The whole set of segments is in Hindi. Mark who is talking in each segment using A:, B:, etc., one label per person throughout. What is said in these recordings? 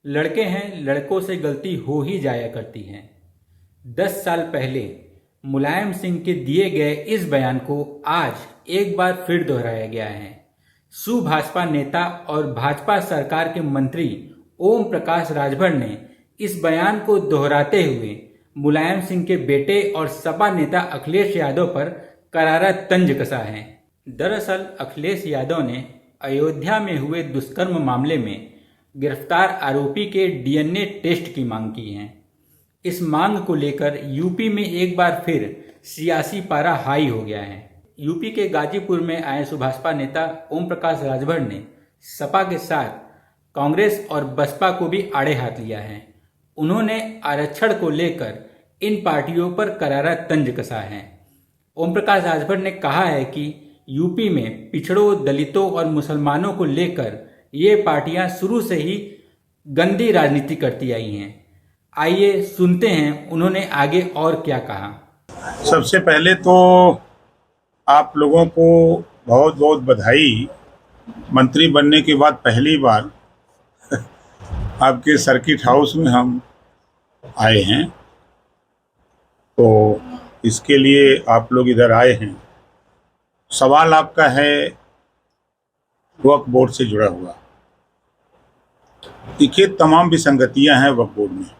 A: लड़के हैं, लड़कों से गलती हो ही जाया करती है। 10 साल पहले मुलायम सिंह के दिए गए इस बयान को आज एक बार फिर दोहराया गया है। सुभाषपा नेता और भाजपा सरकार के मंत्री ओम प्रकाश राजभर ने इस बयान को दोहराते हुए मुलायम सिंह के बेटे और सपा नेता अखिलेश यादव पर करारा तंज कसा है। दरअसल अखिलेश यादव ने अयोध्या में हुए दुष्कर्म मामले में गिरफ्तार आरोपी के डीएनए टेस्ट की मांग की है। इस मांग को लेकर यूपी में एक बार फिर सियासी पारा हाई हो गया है। यूपी के गाजीपुर में आए सुभाषपा नेता ओम प्रकाश राजभर ने सपा के साथ कांग्रेस और बसपा को भी आड़े हाथ लिया है। उन्होंने आरक्षण को लेकर इन पार्टियों पर करारा तंज कसा है। ओम प्रकाश राजभर ने कहा है कि यूपी में पिछड़ों, दलितों और मुसलमानों को लेकर ये पार्टियां शुरू से ही गंदी राजनीति करती आई हैं। आइए सुनते हैं उन्होंने आगे और क्या कहा।
B: सबसे पहले तो आप लोगों को बहुत बहुत बधाई। मंत्री बनने के बाद पहली बार आपके सर्किट हाउस में हम आए हैं, तो इसके लिए आप लोग इधर आए हैं। सवाल आपका है वक्फ बोर्ड से जुड़ा हुआ। देखिए, तमाम विसंगतियां हैं वक्फ बोर्ड में।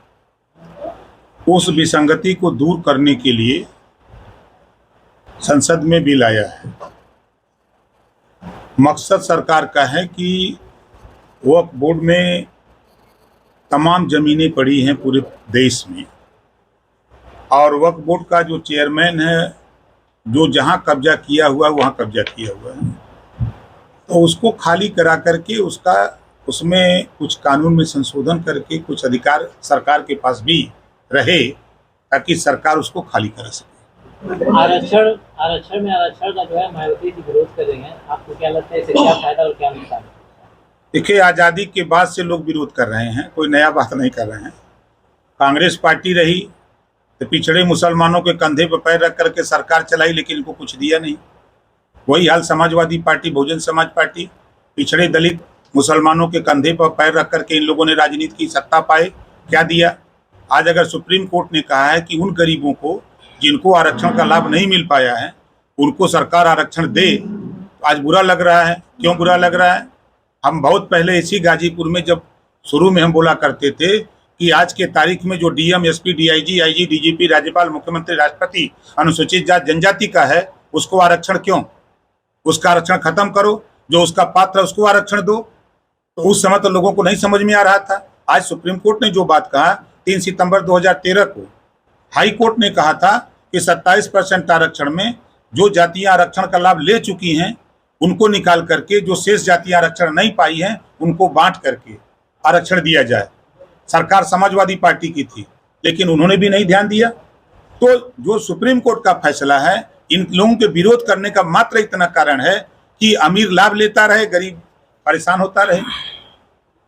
B: उस विसंगति को दूर करने के लिए संसद में बिल आया है। मकसद सरकार का है कि वक्फ बोर्ड में तमाम जमीनें पड़ी हैं पूरे देश में, और वक्फ बोर्ड का जो चेयरमैन है, जो जहां कब्जा किया हुआ है वहां कब्जा किया हुआ है, तो उसको खाली करा करके उसमें कुछ कानून में संशोधन करके कुछ अधिकार सरकार के पास भी रहे, ताकि सरकार उसको खाली करा सके।
C: आरक्षण का जो है मायावती जी विरोध कर रही हैं, आपको क्या लगता है इससे क्या फायदा और क्या नुकसान?
B: देखिए, आज़ादी के बाद से लोग विरोध कर रहे हैं, कोई नया बात नहीं कर रहे हैं। कांग्रेस पार्टी रही तो पिछड़े मुसलमानों के कंधे पर पैर रख करके सरकार चलाई, लेकिन इनको कुछ दिया नहीं। वही हाल समाजवादी पार्टी, बहुजन समाज पार्टी, पिछड़े दलित मुसलमानों के कंधे पर पैर रख करके इन लोगों ने राजनीति की सत्ता पाए, क्या दिया? आज अगर सुप्रीम कोर्ट ने कहा है कि उन गरीबों को जिनको आरक्षण का लाभ नहीं मिल पाया है उनको सरकार आरक्षण दे, तो आज बुरा लग रहा है। क्यों बुरा लग रहा है? हम बहुत पहले इसी गाजीपुर में जब शुरू में हम बोला करते थे कि आज के तारीख में जो DM, SP, DIG, IG, DGP, राज्यपाल, मुख्यमंत्री, राष्ट्रपति अनुसूचित जाति जनजाति का है, उसको आरक्षण क्यों? उसका आरक्षण खत्म करो, जो उसका पात्र है उसको आरक्षण दो। तो उस समय तो लोगों को नहीं समझ में आ रहा था। आज सुप्रीम कोर्ट ने जो बात कहा 3 सितंबर 2013 को, हाई कोर्ट ने कहा था कि 27% आरक्षण में जो जातियां आरक्षण का लाभ ले चुकी हैं उनको निकाल करके जो शेष जातियां आरक्षण नहीं पाई हैं उनको बांट करके आरक्षण दिया जाए। सरकार समाजवादी पार्टी की थी, लेकिन उन्होंने भी नहीं ध्यान दिया। तो जो सुप्रीम कोर्ट का फैसला है, इन लोगों के विरोध करने का मात्र इतना कारण है कि अमीर लाभ लेता रहे, गरीब परेशान होता रहे।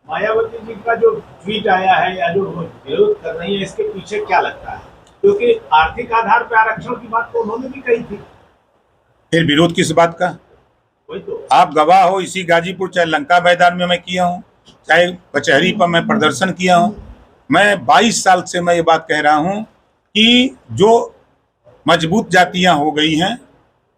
D: मायावती जी का जो ट्वीट आया है या जो विरोध कर रही है, इसके पीछे क्या लगता है? क्योंकि आर्थिक आधार पर आरक्षण की बात तो उन्होंने भी कही थी।
B: फिर विरोध किस बात का?
D: वही तो
B: आप गवाह हो। इसी गाजीपुर, चाहे लंका मैदान में मैं किया हूँ, चाहे कचहरी पर मैं प्रदर्शन किया हूँ। मैं 22 साल से मैं ये बात कह रहा हूँ कि जो मजबूत जातियाँ हो गई हैं,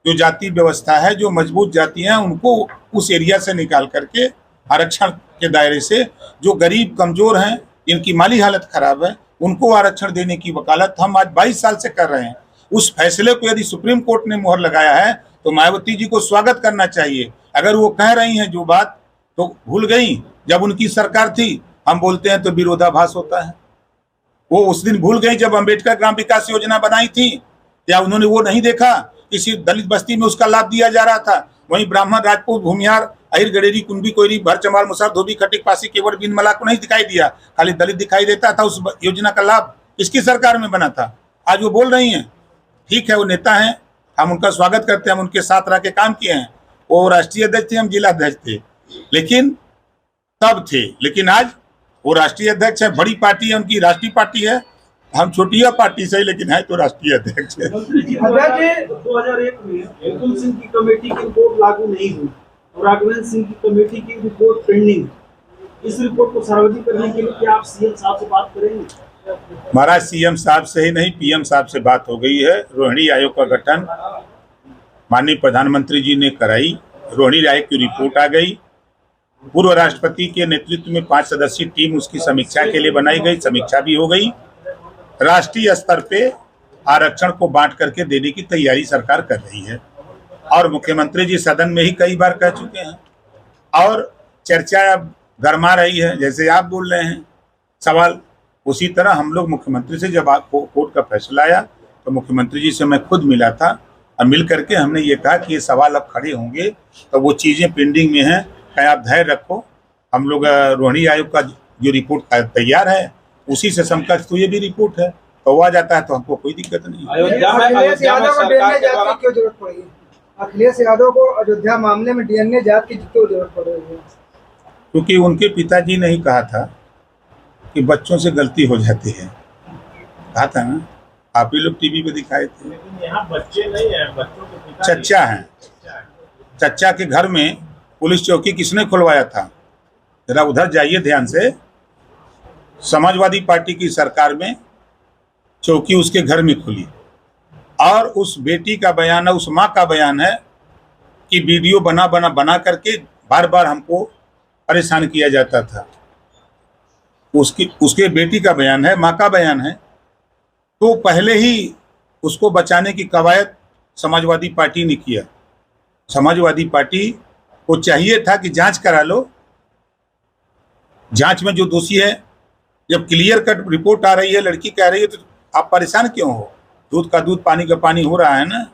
B: जो जाति व्यवस्था है, जो मजबूत जातियाँ हैं, उनको उस एरिया से निकाल करके आरक्षण के दायरे से, जो गरीब कमजोर हैं, इनकी माली हालत खराब है, उनको आरक्षण देने की वकालत हम आज 22 साल से कर रहे हैं। उस फैसले को यदि सुप्रीम कोर्ट ने मुहर लगाया है तो मायावती जी को स्वागत करना चाहिए। अगर वो कह रही हैं जो बात, तो भूल गई जब उनकी सरकार थी। हम बोलते हैं तो विरोधाभास होता है। वो उस दिन भूल गई जब अंबेडकर ग्राम विकास योजना बनाई थी, या उन्होंने वो नहीं देखा किसी दलित बस्ती में उसका लाभ दिया जा रहा था? वहीं ब्राह्मण, राजपूत, भूमिहार, अहिर, गडेरी, कुंभी, कोयरी, भर, चमार, मुसहर, धोबी, खटिक, पासी, केवट, बिन, मला को नहीं दिखाई दिया, खाली दलित दिखाई देता था। उस योजना का लाभ किसकी सरकार में बना था? आज वो बोल रही हैं। ठीक है, वो नेता हैं, हम उनका स्वागत करते हैं, हम उनके साथ रह के काम किए हैं। वो राष्ट्रीय अध्यक्ष थे, हम जिला अध्यक्ष थे, लेकिन तब थे। लेकिन आज वो राष्ट्रीय अध्यक्ष है, बड़ी पार्टी है उनकी, राष्ट्रीय पार्टी है। हम छोटिया पार्टी से, लेकिन है तो राष्ट्रीय अध्यक्ष है।
D: 2001 में मुकुल सिंह की कमेटी की रिपोर्ट लागू नहीं हुई और राघवेंद्र सिंह की कमेटी की रिपोर्ट पेंडिंग। इस रिपोर्ट को सार्वजनिक करने के लिए क्या आप सीएम साहब से बात करेंगे?
B: महाराज सीएम साहब से ही नहीं, पीएम साहब से बात हो गई है। रोहिणी आयोग का गठन माननीय प्रधानमंत्री जी ने कराई। रोहिणी आयोग की रिपोर्ट आ गई। पूर्व राष्ट्रपति के नेतृत्व में 5 सदस्यीय टीम उसकी समीक्षा के लिए बनाई गई। समीक्षा भी हो गई। राष्ट्रीय स्तर पे आरक्षण को बांट करके देने की तैयारी सरकार कर रही है और मुख्यमंत्री जी सदन में ही कई बार कह चुके हैं और चर्चा अब गरमा रही है। जैसे आप बोल रहे हैं सवाल, उसी तरह हम लोग मुख्यमंत्री से जब कोर्ट का फैसला आया तो मुख्यमंत्री जी से मैं खुद मिला था और मिल करके हमने ये कहा कि ये सवाल अब खड़े होंगे तो वो चीज़ें पेंडिंग में हैं, कहीं आप धैर्य रखो। हम लोग रोहिणी आयोग का जो रिपोर्ट तैयार है उसी से समकक्ष तो ये भी रिपोर्ट है, तो वो आ जाता है तो हमको कोई दिक्कत नहीं।
E: अखिलेश यादव को डीएनए जांच की क्यों जरूरत पड़ी? अखिलेश यादव को अयोध्या मामले में डीएनए जांच की क्यों जरूरत पड़ रही है?
B: क्योंकि उनके पिताजी ने ही कहा था कि बच्चों से गलती हो जाती है, कहा था ना, आप ही लोग टीवी पे दिखाए थे।
D: लेकिन यहाँ बच्चे नहीं है, बच्चों के पिता
B: चच्चा हैं। चच्चा के घर में पुलिस चौकी किसने खुलवाया था? जरा उधर जाइए ध्यान से। समाजवादी पार्टी की सरकार में चौकी उसके घर में खुली और उस बेटी का बयान है, उस माँ का बयान है कि वीडियो बना करके बार बार हमको परेशान किया जाता था। उसके बेटी का बयान है, माँ का बयान है। तो पहले ही उसको बचाने की कवायद समाजवादी पार्टी ने किया। समाजवादी पार्टी को चाहिए था कि जांच करा लो, जांच में जो दोषी है, जब क्लियर कट रिपोर्ट आ रही है, लड़की कह रही है, तो आप परेशान क्यों हो? दूध का दूध पानी का पानी हो रहा है ना।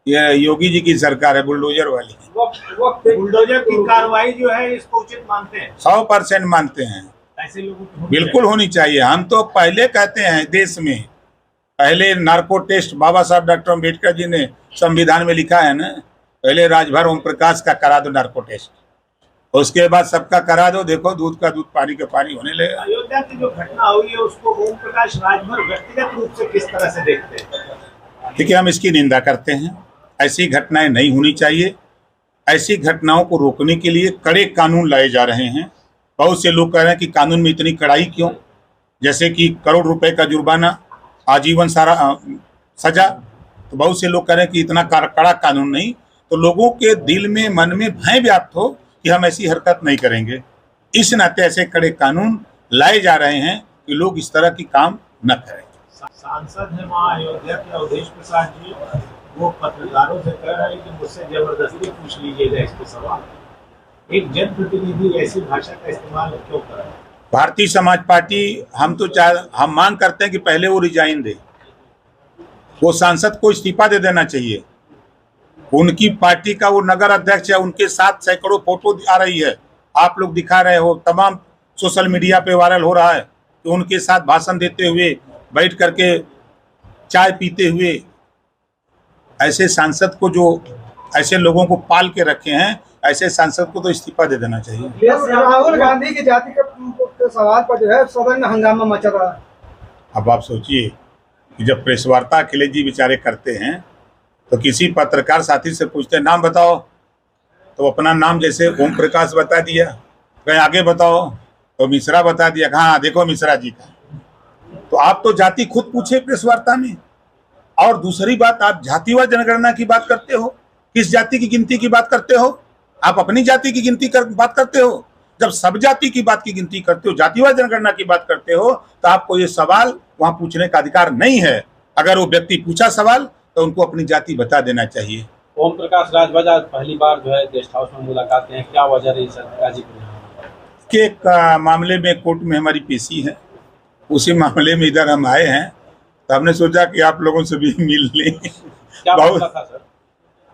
B: ये योगी जी की सरकार है, बुलडोजर वाली।
D: बुलडोजर की कार्रवाई जो है इसको उचित मानते हैं?
B: 100% मानते हैं।
D: ऐसे लोगों की
B: बिल्कुल होनी चाहिए। हम तो पहले कहते हैं देश में पहले नार्को टेस्ट बाबा साहब डॉक्टर अम्बेडकर जी ने संविधान में लिखा है ना, पहले राजभर ओम प्रकाश का करा दो नार्को टेस्ट, उसके बाद सबका करा दो, देखो दूध का दूध पानी का पानी होने लगेगा।
D: अयोध्या की जो घटना हुई है उसको ओम प्रकाश राजभर व्यक्तिगत रूप से किस तरह से देखते हैं?
B: देखिए, हम इसकी निंदा करते हैं। ऐसी घटनाएं नहीं होनी चाहिए। ऐसी घटनाओं को रोकने के लिए कड़े कानून लाए जा रहे हैं। बहुत से लोग कह रहे हैं कि कानून में इतनी कड़ाई क्यों, जैसे कि करोड़ रुपए का जुर्माना, आजीवन सजा। तो बहुत से लोग कह रहे हैं कि इतना कड़ा कानून नहीं, तो लोगों के दिल में मन में भय व्याप्त हो कि हम ऐसी हरकत नहीं करेंगे। इस नाते ऐसे कड़े कानून लाए जा रहे हैं कि लोग इस तरह की काम न करें।
D: सांसद है वहाँ अयोध्या के अवधेश प्रसाद जी, वो पत्रकारों से कह रहे हैं कि मुझसे जबरदस्ती पूछ लीजिएगा इसके सवाल। एक जनप्रतिनिधि ऐसी भाषा का इस्तेमाल क्यों कर रहा है?
B: भारतीय समाज पार्टी, हम मांग करते हैं कि पहले वो रिजाइन दे। वो सांसद को इस्तीफा दे देना चाहिए। उनकी पार्टी का वो नगर अध्यक्ष है, उनके साथ सैकड़ों फोटो आ रही है, आप लोग दिखा रहे हो, तमाम सोशल मीडिया पे वायरल हो रहा है कि उनके साथ भाषण देते हुए, बैठ करके चाय पीते हुए। ऐसे सांसद को, जो ऐसे लोगों को पाल के रखे हैं, ऐसे सांसद को तो इस्तीफा दे देना चाहिए।
E: राहुल गांधी की जाति के सवाल पर जो है सदन में हंगामा मचा रहा है।
B: अब आप सोचिए कि जब प्रेस वार्ता अखिलेश जी बेचारे करते हैं तो किसी पत्रकार साथी से पूछते हैं नाम बताओ, तो अपना नाम जैसे ओम प्रकाश बता दिया, कहीं आगे बताओ तो मिश्रा बता दिया, हाँ देखो मिश्रा जी का। तो आप तो जाति खुद पूछे प्रेस वार्ता में। और दूसरी बात, आप जातिवाद जनगणना की बात करते हो, किस जाति की गिनती की बात करते हो? आप अपनी जाति की गिनती बात करते हो। जब सब जाति की बात की गिनती करते हो, जातिवाद जनगणना की बात करते हो, तो आपको ये सवाल वहां पूछने का अधिकार नहीं है। अगर वो व्यक्ति पूछा सवाल तो उनको अपनी जाति बता देना चाहिए।
F: ओम प्रकाश राजभर आज पहली बार जो है गेस्ट हाउस में मुलाकात है, क्या वजह रही सर गाजीपुर
B: के मामले में कोर्ट में हमारी पेशी है, उसी मामले में इधर हम आए हैं, तो हमने सोचा कि आप लोगों से भी मिल लें।
F: क्या मामला था सर?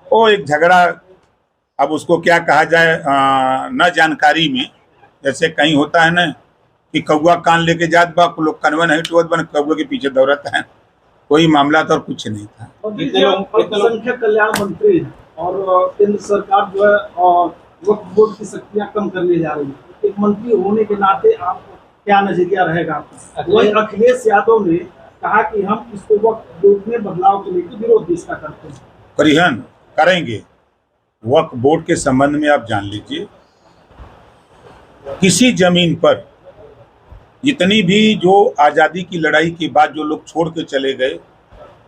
B: वो एक झगड़ा, अब उसको क्या कहा जाए, न जानकारी में, जैसे कहीं होता है ना कि कौआ कान लेके जात बा, लोग कनवा नहीं टुवत बन, कौआ के पीछे दौड़ता है। कोई मामला तो और कुछ नहीं था।
G: अल्पसंख्यक कल्याण मंत्री और केंद्र सरकार जो है वक्फ बोर्ड की शक्तियां कम करने जा रही है, एक मंत्री होने के नाते आपको क्या नजरिया रहेगा आपका? वही अखिलेश यादव ने कहा कि हम इसको वक्फ बोर्ड में बदलाव के लेकर विरोध इसका करते हैं।
B: परिहन करेंगे। वक्फ बोर्ड के संबंध में आप जान लीजिए, किसी जमीन पर जितनी भी जो आज़ादी की लड़ाई के बाद जो लोग छोड़ के चले गए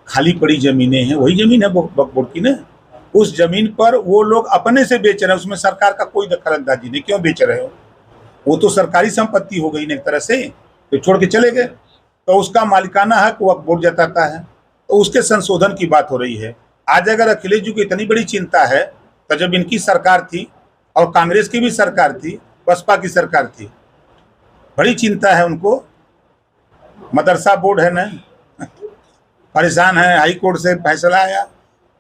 B: खाली पड़ी जमीनें हैं, वही जमीन है वक्फ बोर्ड की ना। उस जमीन पर वो लोग अपने से बेच रहे हैं, उसमें सरकार का कोई दखल अंदाजी नहीं। क्यों बेच रहे हो? वो तो सरकारी संपत्ति हो गई ना एक तरह से, तो छोड़ के चले गए, तो उसका मालिकाना हक वक्फ बोर्ड जताता है। तो उसके संशोधन की बात हो रही है। आज अगर अखिलेश जी को इतनी बड़ी चिंता है तो जब इनकी सरकार थी और कांग्रेस की भी सरकार थी, बसपा की सरकार थी, बड़ी चिंता है उनको। मदरसा बोर्ड है ना, परेशान है, हाई कोर्ट से फैसला आया,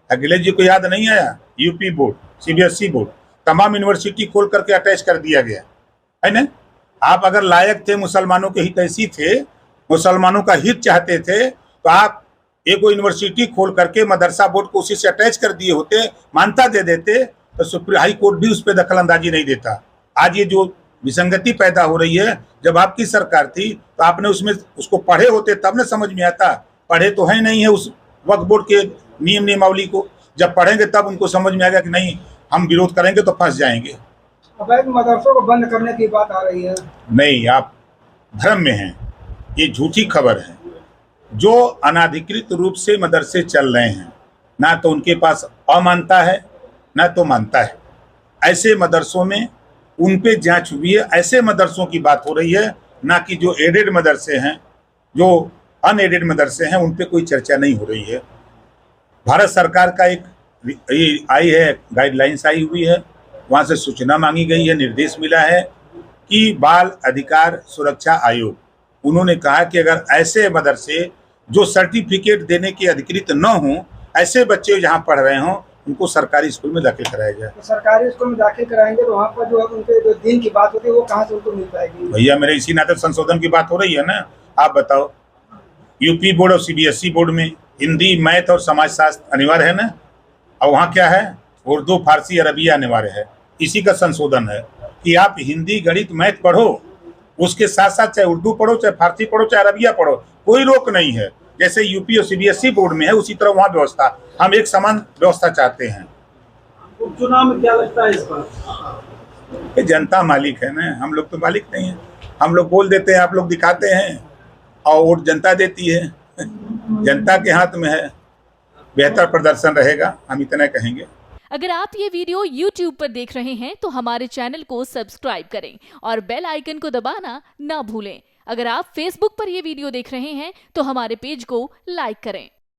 B: अखिलेश जी को याद नहीं आया। यूपी बोर्ड, सीबीएसई बोर्ड, तमाम यूनिवर्सिटी खोल करके अटैच कर दिया गया है ना। आप अगर लायक थे, मुसलमानों के हितैषी थे, मुसलमानों का हित चाहते थे, तो आप एक यूनिवर्सिटी खोल करके मदरसा बोर्ड को उसी से अटैच कर दिए होते, मान्यता दे देते, तो सुप्रीम हाई कोर्ट भी उस पर दखल अंदाजी नहीं देता। आज ये जो विसंगति पैदा हो रही है, जब आपकी सरकार थी तो आपने उसमें उसको पढ़े होते तब न समझ में आता। पढ़े तो है नहीं है उस वक्फ बोर्ड के नियम नियमावली को, जब पढ़ेंगे तब उनको समझ में आएगा कि नहीं हम विरोध करेंगे तो फंस जाएंगे।
E: अवैध मदरसों को बंद करने की बात आ रही है। नहीं,
B: आप भ्रम में हैं, ये झूठी खबर है। जो अनाधिकृत रूप से मदरसे चल रहे हैं, ना तो उनके पास अमानता है ना तो मानता है, ऐसे मदरसों में उन पे जांच हुई है। ऐसे मदरसों की बात हो रही है, ना कि जो एडेड मदरसे हैं, जो अनएडेड मदरसे हैं, उन पे कोई चर्चा नहीं हो रही है। भारत सरकार का एक आई है, गाइडलाइंस आई हुई है, वहाँ से सूचना मांगी गई है, निर्देश मिला है कि बाल अधिकार सुरक्षा आयोग, उन्होंने कहा कि अगर ऐसे मदरसे जो सर्टिफिकेट देने के अधिकृत न हों, ऐसे बच्चे जहाँ पढ़ रहे हों, उनको सरकारी स्कूल में दाखिल कराया जाए।
E: तो सरकारी स्कूल में दाखिल कराएंगे तो वहाँ पर जो है उनके जो दिन की बात होती है वो कहाँ से उनको मिल पाएगी?
B: भैया मेरे इसी नाते संशोधन की बात हो रही है ना। आप बताओ, यूपी बोर्ड और सीबीएसई बोर्ड में हिंदी, मैथ और समाजशास्त्र अनिवार्य है ना, और वहाँ क्या है, उर्दू, फारसी, अरबी अनिवार्य है। इसी का संशोधन है कि आप हिंदी, गणित, मैथ पढ़ो, उसके साथ साथ चाहे उर्दू पढ़ो, चाहे फारसी पढ़ो, चाहे अरबिया पढ़ो, कोई रोक नहीं है। जैसे यूपी और सीबीएसई बोर्ड में है उसी तरह वहाँ व्यवस्था, हम एक समान व्यवस्था चाहते हैं।
G: चुनाव में क्या लगता है इस पर?
B: जनता मालिक है ना, हम लोग तो मालिक नहीं है। हम लोग बोल देते हैं, आप लोग दिखाते हैं, और वोट जनता देती है। जनता के हाथ में है, बेहतर प्रदर्शन रहेगा, हम इतना कहेंगे।
H: अगर आप ये वीडियो YouTube पर देख रहे हैं तो हमारे चैनल को सब्सक्राइब करें और बेल आइकन को दबाना ना भूलें। अगर आप Facebook पर ये वीडियो देख रहे हैं तो हमारे पेज को लाइक करें।